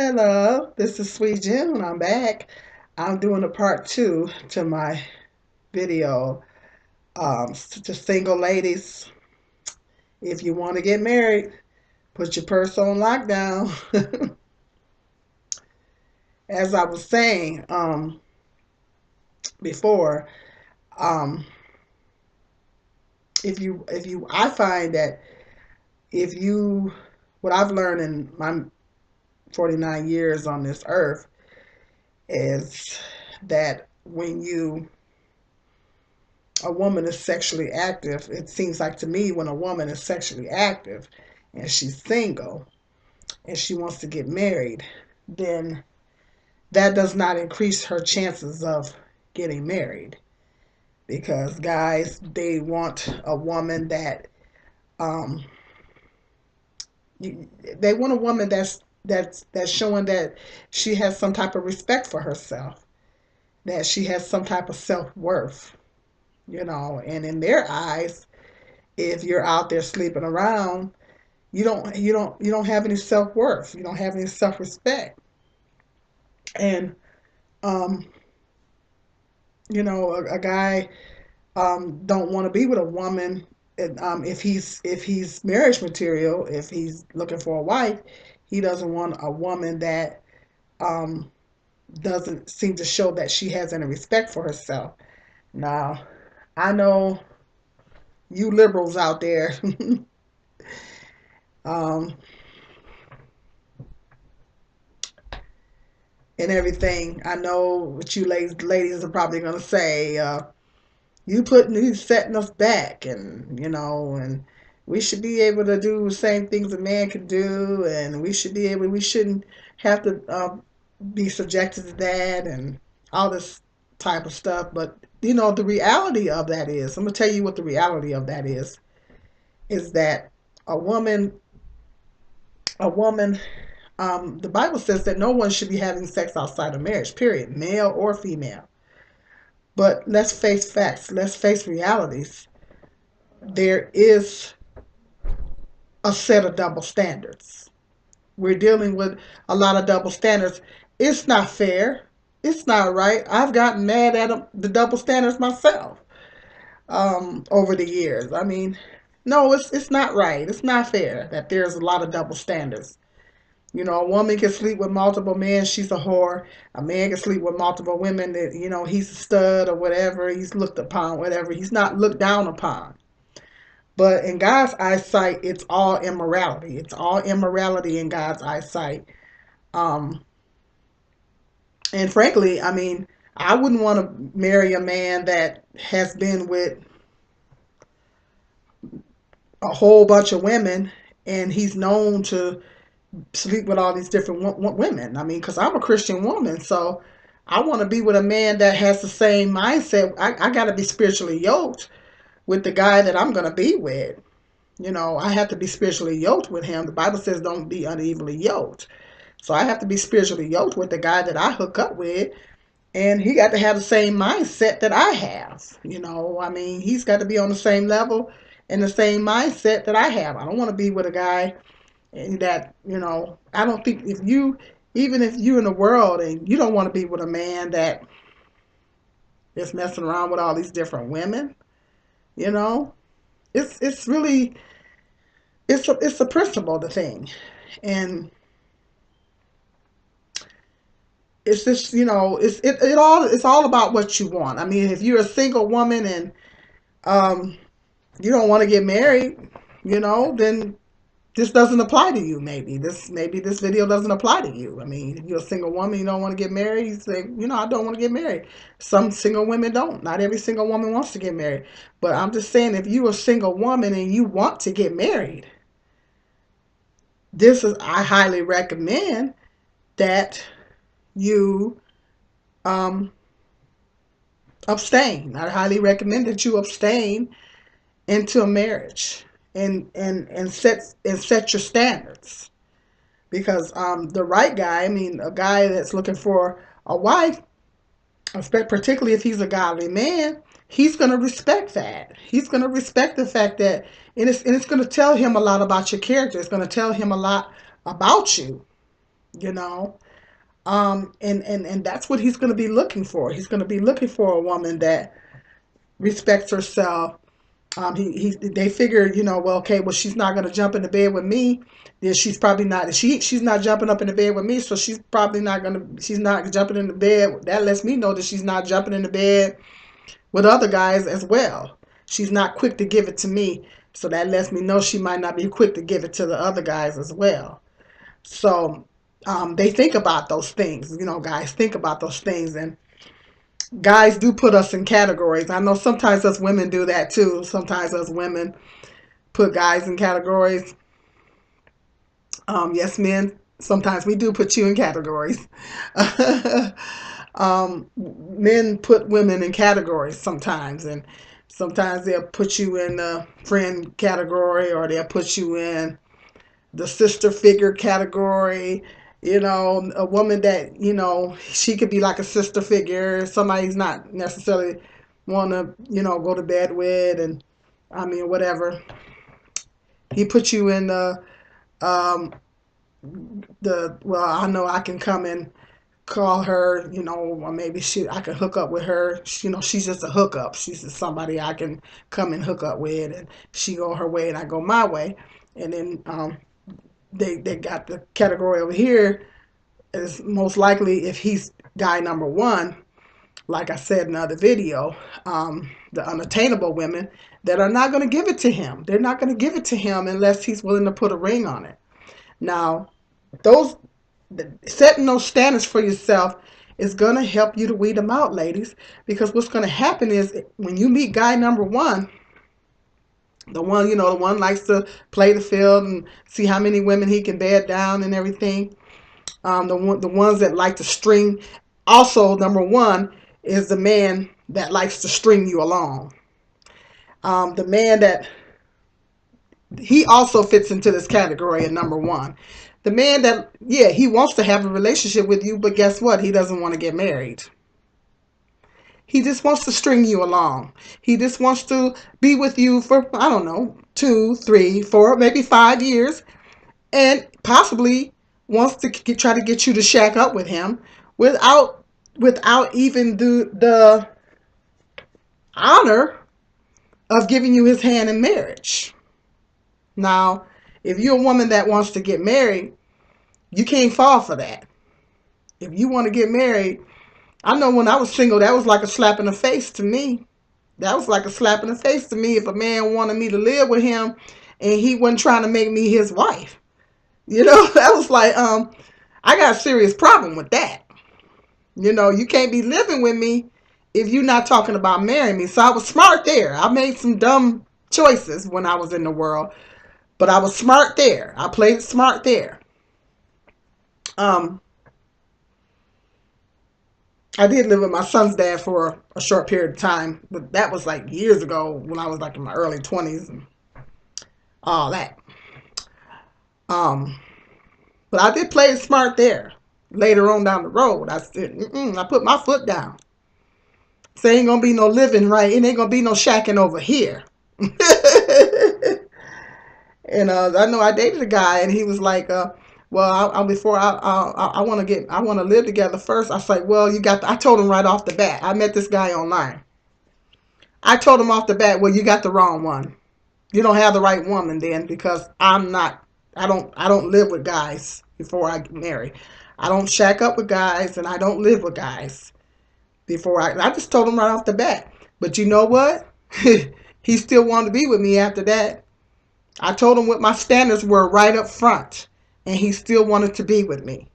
Hello, this is Sweet Jen and I'm back. I'm doing a part two to my video. To single ladies, if you want to get married, put your purse on lockdown. As I was saying before, um, I find that if you, what I've learned in my 49 years on this earth is that when a woman is sexually active, it seems like to me when a woman is sexually active and she's single and she wants to get married, then that does not increase her chances of getting married because guys, they want a woman that um they want a woman that's showing that she has some type of respect for herself, that she has some type of self-worth, and in their eyes, if you're out there sleeping around, you don't have any self-worth, you don't have any self-respect. And um a guy don't want to be with a woman, if he's marriage material, if he's looking for a wife, he doesn't want a woman that um doesn't seem to show that she has any respect for herself. Now, I know you liberals out there, um and everything. I know what you ladies are probably gonna say. You setting us back, and we should be able to do the same things a man can do, and we shouldn't have to be subjected to that and all this type of stuff. But the reality of that is, I'm gonna tell you what the reality of that is that a woman, a woman, the Bible says that no one should be having sex outside of marriage, period, male or female. But let's face facts, let's face realities. There is a set of double standards. We're dealing with a lot of double standards. It's not fair. It's not right. I've gotten mad at the double standards myself over the years. I mean, no, it's not right. It's not fair that there's a lot of double standards. A woman can sleep with multiple men, she's a whore. A man can sleep with multiple women, that he's a stud or whatever. He's looked upon, whatever. He's not looked down upon. But in God's eyesight, it's all immorality. It's all immorality in God's eyesight. Um, and frankly, I mean, I wouldn't want to marry a man that has been with a whole bunch of women and he's known to sleep with all these different women. I mean, because I'm a Christian woman, so I want to be with a man that has the same mindset. I got to be spiritually yoked with the guy that I'm going to be with. I have to be spiritually yoked with him. The Bible says don't be unevenly yoked. So I have to be spiritually yoked with the guy that I hook up with. And he got to have the same mindset that I have. I mean, he's got to be on the same level and the same mindset that I have. I don't want to be with a guy that, I don't think even if you're in the world and you don't want to be with a man that is messing around with all these different women, you know, it's really, it's a principle, the thing. And it's just, it's all about what you want. I mean, if you're a single woman and um, you don't want to get married, then this doesn't apply to you. Maybe this video doesn't apply to you. I mean, if you're a single woman, you don't want to get married, you say, I don't want to get married. Some single women don't. Not every single woman wants to get married. But I'm just saying, if you're a single woman and you want to get married, I highly recommend that you um, abstain. I highly recommend that you abstain into a marriage and set your standards, because the right guy, I mean, a guy that's looking for a wife, particularly if he's a godly man, he's going to respect that. He's going to respect the fact that, and it's going to tell him a lot about your character. It's going to tell him a lot about you. you know. And that's what he's going to be looking for. He's going to be looking for a woman that respects herself. They figured, well, okay, well, she's not going to jump into bed with me. Then she's probably not. She's not jumping up in the bed with me, so she's probably not going to. She's not jumping in the bed. That lets me know that she's not jumping in the bed with other guys as well. She's not quick to give it to me, so that lets me know she might not be quick to give it to the other guys as well. So they think about those things. Guys think about those things, and guys do put us in categories. I know sometimes us women do that too. Sometimes us women put guys in categories. Yes, men. Sometimes we do put you in categories. Men put women in categories sometimes, and sometimes they'll put you in the friend category, or they'll put you in the sister figure category. A woman that, she could be like a sister figure, somebody's not necessarily want to, go to bed with, and I mean, whatever. He put you in um, well, I know I can come and call her, or maybe I can hook up with her. She's just a hookup. She's just somebody I can come and hook up with, and she go her way and I go my way. And then they got the category over here is most likely if he's guy number one, like I said in the other video, the unattainable women that are not going to give it to him. They're not going to give it to him unless he's willing to put a ring on it. Now, those setting those standards for yourself is going to help you to weed them out, ladies, because what's going to happen is when you meet guy number one, the one likes to play the field and see how many women he can bed down and everything. The ones that like to string. Also, number one is the man that likes to string you along. The man that he also fits into this category at number one. The man that, yeah, he wants to have a relationship with you, but guess what? He doesn't want to get married. He just wants to string you along. He just wants to be with you for, I don't know, 2, 3, 4, maybe 5 years, and possibly wants to try to get you to shack up with him without even the honor of giving you his hand in marriage. Now, if you're a woman that wants to get married, you can't fall for that. If you want to get married, I know when I was single, that was like a slap in the face to me. That was like a slap in the face to me if a man wanted me to live with him and he wasn't trying to make me his wife. That was like, I got a serious problem with that. You can't be living with me if you're not talking about marrying me. So I was smart there. I made some dumb choices when I was in the world, but I was smart there. I played smart there. I did live with my son's dad for a short period of time, but that was like years ago when I was like in my early 20s and all that. Um, but I did play it smart there. Later on down the road, I said, I put my foot down. Say ain't gonna be no living right. It ain't gonna be no shacking over here. And I know I dated a guy, and he was like, "Well, I want to live together first." I was like, "Well, I told him right off the bat. I met this guy online. I told him off the bat, well, you got the wrong one. You don't have the right woman then, because I'm not. I don't live with guys before I get married. I don't shack up with guys, and I don't live with guys before I just told him right off the bat. But you know what? He still wanted to be with me after that. I told him what my standards were right up front, and he still wanted to be with me.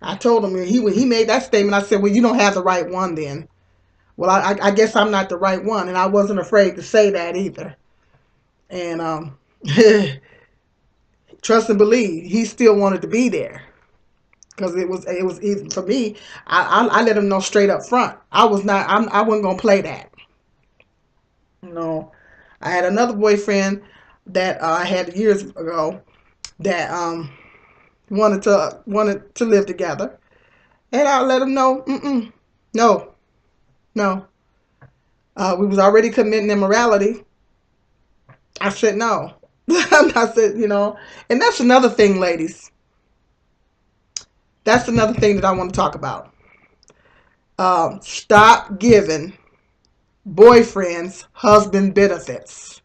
I told him, when he made that statement, I said, well, you don't have the right one then. Well, I guess I'm not the right one, and I wasn't afraid to say that either. And trust and believe, he still wanted to be there, because it was easy for me. I let him know straight up front. I wasn't gonna play that. I had another boyfriend that I had years ago that wanted to live together, and I let him know, no, no. We was already committing immorality. I said no. I said, and that's another thing, ladies. That's another thing that I want to talk about. Stop giving boyfriends husband benefits.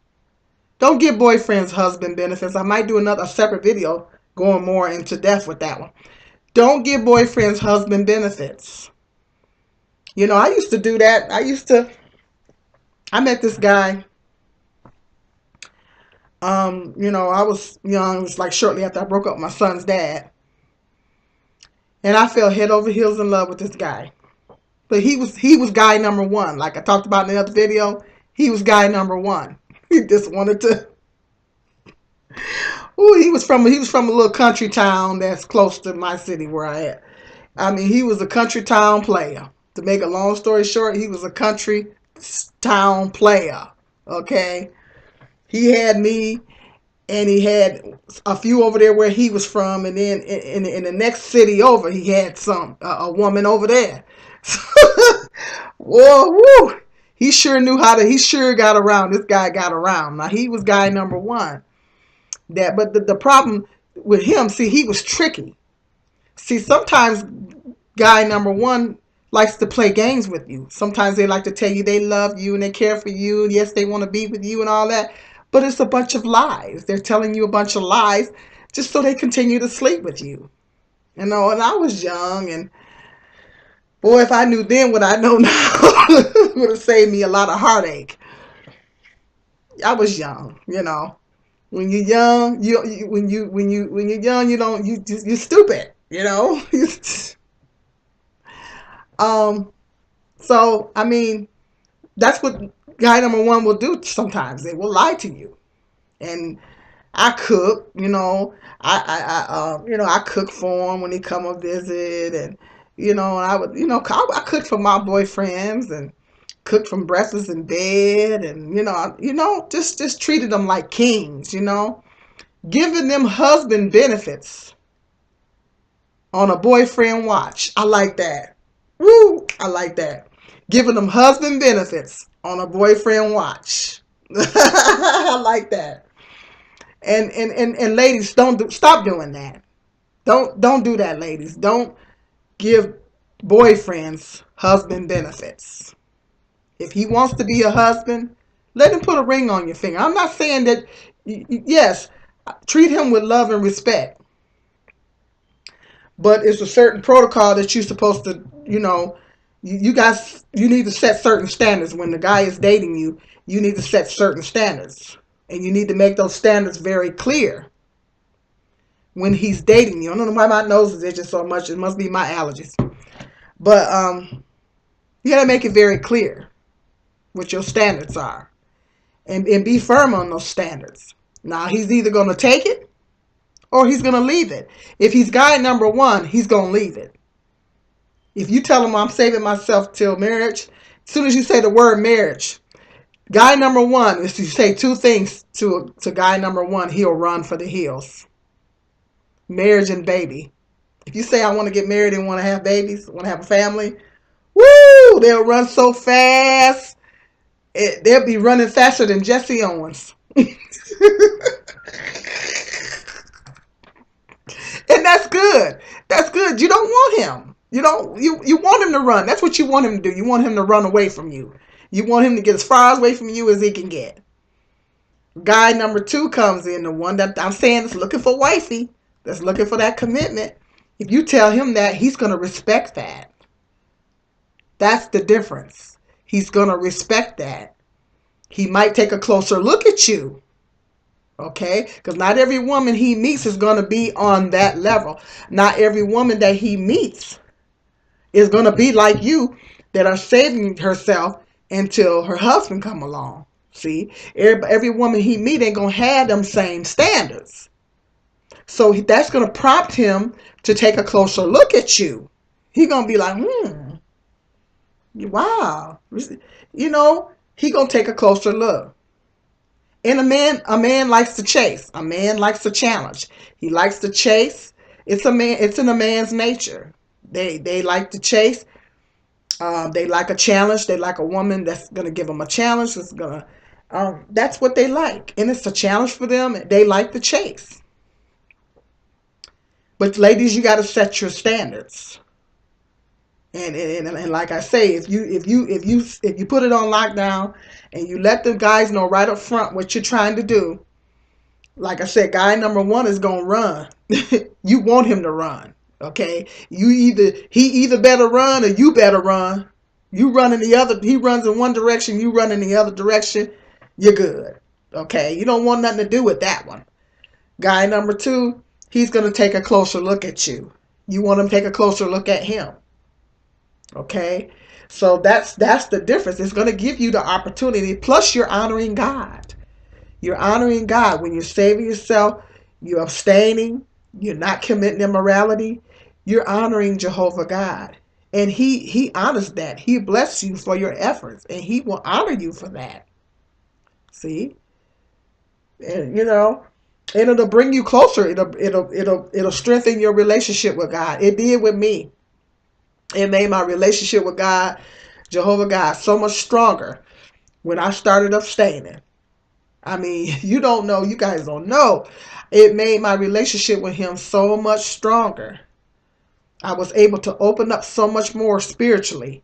Don't give boyfriends husband benefits. I might do a separate video going more into depth with that one. Don't give boyfriends husband benefits. You know, I used to do that. I met this guy. You know, I was young. It was like shortly after I broke up with my son's dad. And I fell head over heels in love with this guy. But he was guy number one. Like I talked about in the other video, he was guy number one. He just wanted to. Ooh, he was from a little country town that's close to my city where I am. I mean, he was a country town player. To make a long story short, he was a country town player. Okay, he had me, and he had a few over there where he was from, and then in the next city over, he had a woman over there. Whoa, woo! He sure knew how to. He sure got around. This guy got around. Now he was guy number one. But the problem with him, see, he was tricky. See, sometimes guy number one likes to play games with you. Sometimes they like to tell you they love you and they care for you. And yes, they want to be with you and all that. But it's a bunch of lies. They're telling you a bunch of lies just so they continue to sleep with you. You know, and I was young, and boy, if I knew then what I know now, it would have saved me a lot of heartache. I was young, you know. When you're young, when you're young, you don't you're stupid, you know. um, so I mean, that's what guy number one will do. Sometimes they will lie to you, and I cook, you know. I cook for him when he come a visit, and I would, I cooked for my boyfriends and cooked from breakfast in bed, and just treated them like kings, giving them husband benefits on a boyfriend watch. I like that. Woo! I like that. Giving them husband benefits on a boyfriend watch. I like that. And ladies, stop doing that. Don't do that, ladies. Don't give boyfriends husband benefits. If he wants to be a husband, let him put a ring on your finger. I'm not saying that. Yes, treat him with love and respect, but it's a certain protocol that you're supposed to. You guys, you need to set certain standards when the guy is dating you. You need to set certain standards, and you need to make those standards very clear when he's dating you. I don't know why my nose is itching so much. It must be my allergies. But you got to make it very clear what your standards are, and be firm on those standards. Now, he's either going to take it or he's going to leave it. If he's guy number one, he's going to leave it. If you tell him I'm saving myself till marriage, as soon as you say the word marriage, guy number one, if you say two things to guy number one, he'll run for the hills. Marriage and baby. If you say I want to get married and want to have babies, want to have a family, woo, they'll run so fast. They'll be running faster than Jesse Owens. And that's good. That's good. You don't want him. You want him to run. That's what you want him to do. You want him to run away from you. You want him to get as far away from you as he can get. Guy number two comes in, the one that I'm saying is looking for wifey, that's looking for that commitment. If you tell him that, he's going to respect that. That's the difference. He's going to respect that. He might take a closer look at you. Okay? Because not every woman he meets is going to be on that level. Not every woman that he meets is going to be like you, that are saving herself until her husband come along. See? Every woman he meet ain't going to have them same standards. So that's going to prompt him to take a closer look at you. He's going to be like, wow. He going to take a closer look. And a man likes to chase. A man likes to challenge. He likes to chase. It's in a man's nature. They like to chase. They like a challenge. They like a woman that's going to give them a challenge. That's what they like. And it's a challenge for them. They like to chase. But ladies, you got to set your standards. And like I say, if you put it on lockdown and you let the guys know right up front what you're trying to do, like I said, guy number one is gonna run. You want him to run, okay? He either better run or you better run. You run in the other. He runs in one direction. You run in the other direction. You're good, okay? You don't want nothing to do with that one. Guy number two, he's gonna take a closer look at you. You want him to take a closer look at him, okay? So that's the difference. It's gonna give you the opportunity. Plus, you're honoring God. You're honoring God when you're saving yourself, you're abstaining, you're not committing immorality, you're honoring Jehovah God. And he honors that. He blesses you for your efforts and he will honor you for that. See? And and it'll bring you closer. It'll strengthen your relationship with God. It did with me. It made my relationship with God, Jehovah God, so much stronger when I started abstaining. I mean, you don't know, you guys don't know. It made my relationship with him so much stronger. I was able to open up so much more spiritually.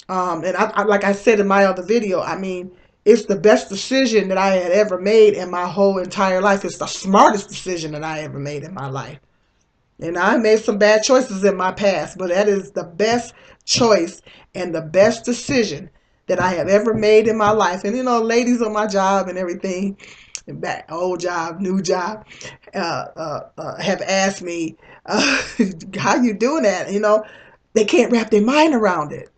And like I said in my other video, I mean, it's the best decision that I had ever made in my whole entire life. It's the smartest decision that I ever made in my life. And I made some bad choices in my past, but that is the best choice and the best decision that I have ever made in my life. And ladies on my job and everything, back old job, new job, have asked me, "How you doing that?" They can't wrap their mind around it.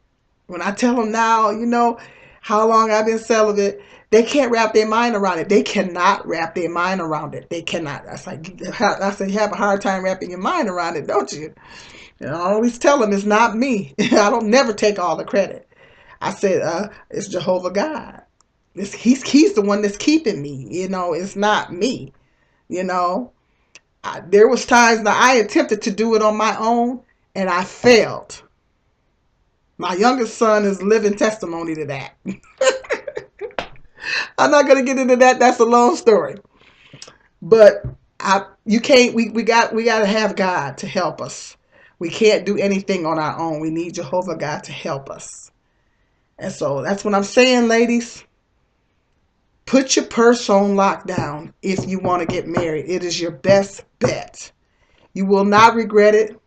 When I tell them now, how long I've been celibate, they can't wrap their mind around it. They cannot wrap their mind around it. They cannot. I say, you have a hard time wrapping your mind around it, don't you? And I always tell them it's not me. I don't never take all the credit. I said, it's Jehovah God. He's the one that's keeping me. It's not me. You know, there was times that I attempted to do it on my own and I failed. My youngest son is living testimony to that. I'm not gonna get into that. That's a long story. But you can't. We got to have God to help us. We can't do anything on our own. We need Jehovah God to help us. And so that's what I'm saying, ladies. Put your purse on lockdown if you want to get married. It is your best bet. You will not regret it.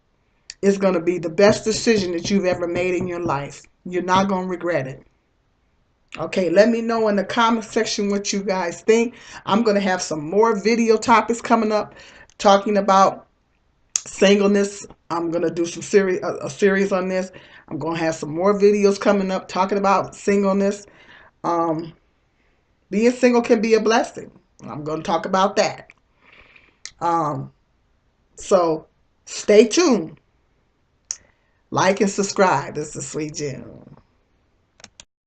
It's going to be the best decision that you've ever made in your life. You're not going to regret it. Okay, let me know in the comment section what you guys think. I'm going to have some more video topics coming up talking about singleness. I'm going to do a series on this. I'm going to have some more videos coming up talking about singleness. Being single can be a blessing. I'm going to talk about that. So stay tuned. Like and subscribe. This is Sweet June.